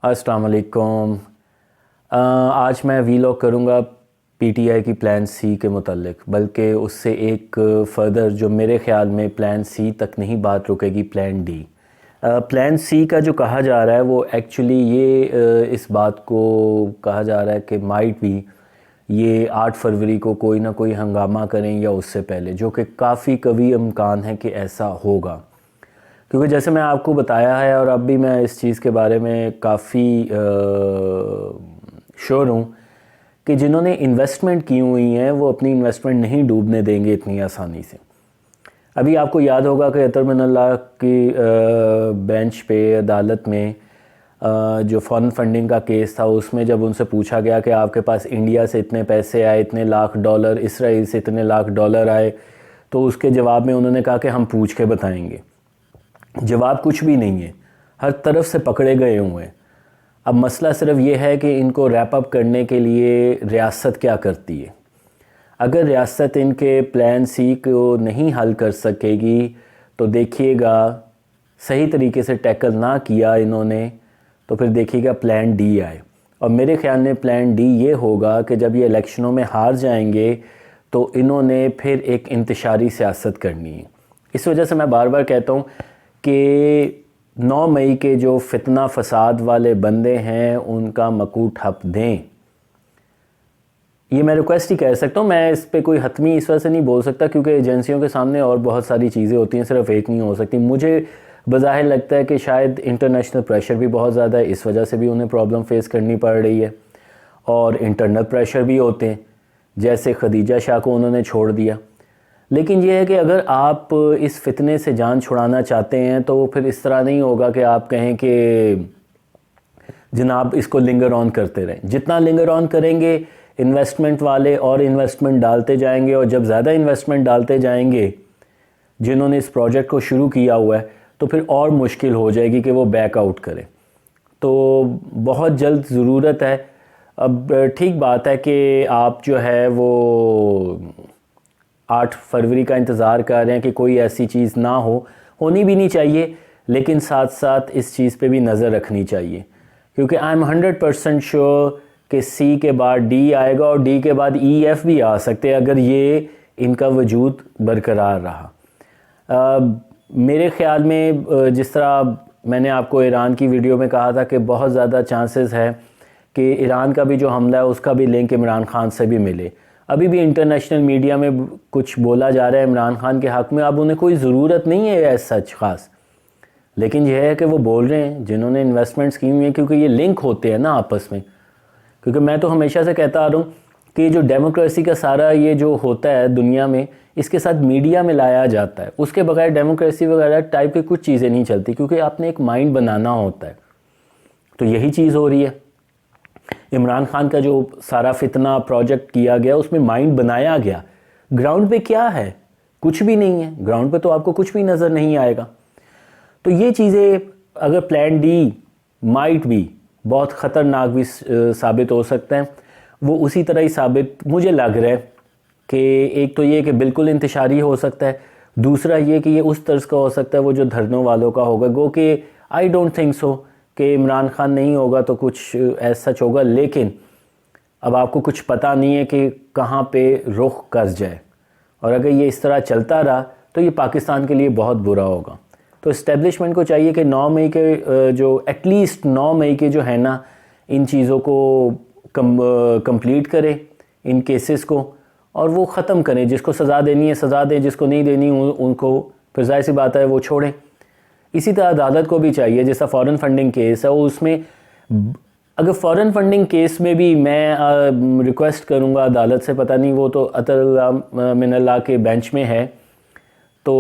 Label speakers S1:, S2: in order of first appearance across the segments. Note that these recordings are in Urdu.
S1: السلام علیکم۔ آج میں ویلاگ کروں گا پی ٹی آئی کی پلان سی کے متعلق، بلکہ اس سے ایک فردر جو میرے خیال میں پلان سی تک نہیں بات رکے گی، پلان ڈی۔ پلان سی کا جو کہا جا رہا ہے وہ ایکچولی یہ اس بات کو کہا جا رہا ہے کہ مائٹ بھی یہ 8 فروری کو کوئی نہ کوئی ہنگامہ کریں یا اس سے پہلے، جو کہ کافی قوی امکان ہے کہ ایسا ہوگا، کیونکہ جیسے میں آپ کو بتایا ہے اور اب بھی میں اس چیز کے بارے میں کافی شور ہوں کہ جنہوں نے انویسٹمنٹ کی ہوئی ہیں وہ اپنی انویسٹمنٹ نہیں ڈوبنے دیں گے اتنی آسانی سے۔ ابھی آپ کو یاد ہوگا کہ عطر من اللہ کی بینچ پہ عدالت میں جو فارن فنڈنگ کا کیس تھا، اس میں جب ان سے پوچھا گیا کہ آپ کے پاس انڈیا سے اتنے پیسے آئے، اتنے لاکھ ڈالر، اسرائیل سے اتنے لاکھ ڈالر آئے، تو اس کے جواب میں انہوں نے کہا کہ ہم پوچھ کے بتائیں گے۔ جواب کچھ بھی نہیں ہے، ہر طرف سے پکڑے گئے ہوئے ہیں۔ اب مسئلہ صرف یہ ہے کہ ان کو ریپ اپ کرنے کے لیے ریاست کیا کرتی ہے۔ اگر ریاست ان کے پلان سی کو نہیں حل کر سکے گی تو دیکھیے گا، صحیح طریقے سے ٹیکل نہ کیا انہوں نے تو پھر دیکھیے گا پلان ڈی آئے، اور میرے خیال میں پلان ڈی یہ ہوگا کہ جب یہ الیکشنوں میں ہار جائیں گے تو انہوں نے پھر ایک انتشاری سیاست کرنی ہے۔ اس وجہ سے میں بار بار کہتا ہوں کہ 9 مئی کے جو فتنہ فساد والے بندے ہیں ان کا مکو ٹھپ دیں۔ یہ میں ریکویسٹ ہی کہہ سکتا ہوں، میں اس پہ کوئی حتمی اس وجہ سے نہیں بول سکتا کیونکہ ایجنسیوں کے سامنے اور بہت ساری چیزیں ہوتی ہیں، صرف ایک نہیں ہو سکتی۔ مجھے بظاہر لگتا ہے کہ شاید انٹرنیشنل پریشر بھی بہت زیادہ ہے، اس وجہ سے بھی انہیں پرابلم فیس کرنی پڑ رہی ہے، اور انٹرنل پریشر بھی ہوتے ہیں، جیسے خدیجہ شاہ کو انہوں نے چھوڑ دیا۔ لیکن یہ ہے کہ اگر آپ اس فتنے سے جان چھڑانا چاہتے ہیں تو پھر اس طرح نہیں ہوگا کہ آپ کہیں کہ جناب اس کو لنگر آن کرتے رہیں۔ جتنا لنگر آن کریں گے انویسٹمنٹ والے اور انویسٹمنٹ ڈالتے جائیں گے، اور جب زیادہ انویسٹمنٹ ڈالتے جائیں گے جنہوں نے اس پروجیکٹ کو شروع کیا ہوا ہے تو پھر اور مشکل ہو جائے گی کہ وہ بیک آؤٹ کریں۔ تو بہت جلد ضرورت ہے۔ اب ٹھیک بات ہے کہ آپ جو ہے وہ 8 فروری کا انتظار کر رہے ہیں کہ کوئی ایسی چیز نہ ہونی بھی نہیں چاہیے، لیکن ساتھ ساتھ اس چیز پہ بھی نظر رکھنی چاہیے، کیونکہ آئی ایم 100% شیور کہ سی کے بعد ڈی آئے گا، اور ڈی کے بعد ای ایف بھی آ سکتے ہیں اگر یہ ان کا وجود برقرار رہا۔ میرے خیال میں جس طرح میں نے آپ کو ایران کی ویڈیو میں کہا تھا کہ بہت زیادہ چانسز ہے کہ ایران کا بھی جو حملہ ہے اس کا بھی لنک عمران خان سے بھی ملے۔ ابھی بھی انٹرنیشنل میڈیا میں کچھ بولا جا رہا ہے عمران خان کے حق میں، اب انہیں کوئی ضرورت نہیں ہے ایز سچ خاص، لیکن یہ ہے کہ وہ بول رہے ہیں جنہوں نے انویسٹمنٹس کی ہوئی ہیں، کیونکہ یہ لنک ہوتے ہیں نا آپس میں۔ کیونکہ میں تو ہمیشہ سے کہتا آ رہا ہوں کہ جو ڈیموکریسی کا سارا یہ جو ہوتا ہے دنیا میں، اس کے ساتھ میڈیا میں لایا جاتا ہے، اس کے بغیر ڈیموکریسی وغیرہ ٹائپ کی کچھ چیزیں نہیں چلتی، کیونکہ آپ نے ایک مائنڈ بنانا ہوتا ہے۔ تو یہی چیز ہو رہی ہے۔ عمران خان کا جو سارا فتنہ پروجیکٹ کیا گیا اس میں مائنڈ بنایا گیا، گراؤنڈ پہ کیا ہے؟ کچھ بھی نہیں ہے، گراؤنڈ پہ تو آپ کو کچھ بھی نظر نہیں آئے گا۔ تو یہ چیزیں اگر پلان ڈی مائٹ بھی بہت خطرناک بھی ثابت ہو سکتے ہیں، وہ اسی طرح ہی ثابت مجھے لگ رہا ہے کہ ایک تو یہ کہ بالکل انتشاری ہو سکتا ہے، دوسرا یہ کہ یہ اس طرز کا ہو سکتا ہے وہ جو دھرنوں والوں کا ہوگا، گو کہ آئی ڈونٹ تھنک سو کہ عمران خان نہیں ہوگا تو کچھ ایز سچ ہوگا، لیکن اب آپ کو کچھ پتہ نہیں ہے کہ کہاں پہ رخ کس جائے، اور اگر یہ اس طرح چلتا رہا تو یہ پاکستان کے لیے بہت برا ہوگا۔ تو اسٹیبلشمنٹ کو چاہیے کہ 9 مئی کے جو ایٹ لیسٹ 9 مئی کے جو ہے نا ان چیزوں کو کمپلیٹ کرے، ان کیسز کو، اور وہ ختم کریں۔ جس کو سزا دینی ہے سزا دیں، جس کو نہیں دینی ان کو پھر ظاہر سی بات ہے وہ چھوڑیں۔ اسی طرح عدالت کو بھی چاہیے، جیسا فارن فنڈنگ کیس ہے وہ اس میں، اگر فارن فنڈنگ کیس میں بھی میں ریکویسٹ کروں گا عدالت سے، پتہ نہیں وہ تو عطر من اللہ کے بینچ میں ہے، تو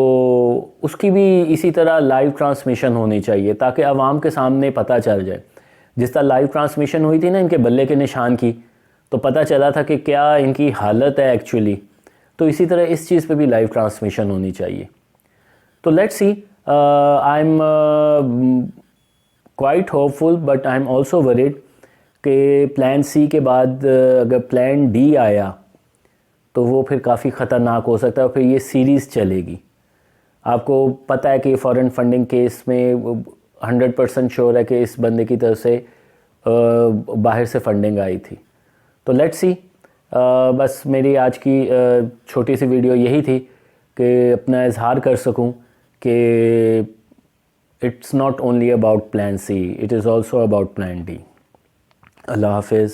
S1: اس کی بھی اسی طرح لائیو ٹرانسمیشن ہونی چاہیے تاکہ عوام کے سامنے پتہ چل جائے۔ جس طرح لائیو ٹرانسمیشن ہوئی تھی نا ان کے بلے کے نشان کی، تو پتہ چلا تھا کہ کیا ان کی حالت ہے ایکچولی، تو اسی طرح اس چیز پہ بھی لائیو ٹرانسمیشن ہونی چاہیے۔ تو let's see, I am quite hopeful but I am also worried کہ پلان سی کے بعد اگر پلان ڈی آیا تو وہ پھر کافی خطرناک ہو سکتا ہے، اور پھر یہ سیریز چلے گی۔ آپ کو پتہ ہے کہ فارن فنڈنگ کیس میں 100% شور ہے کہ اس بندے کی طرف سے باہر سے فنڈنگ آئی تھی. تو لیٹس سی. بس میری آج کی چھوٹی سی ویڈیو یہی تھی کہ اپنا اظہار کر سکوں کہ it's not only about plan C, it is also about plan D. اللہ حافظ.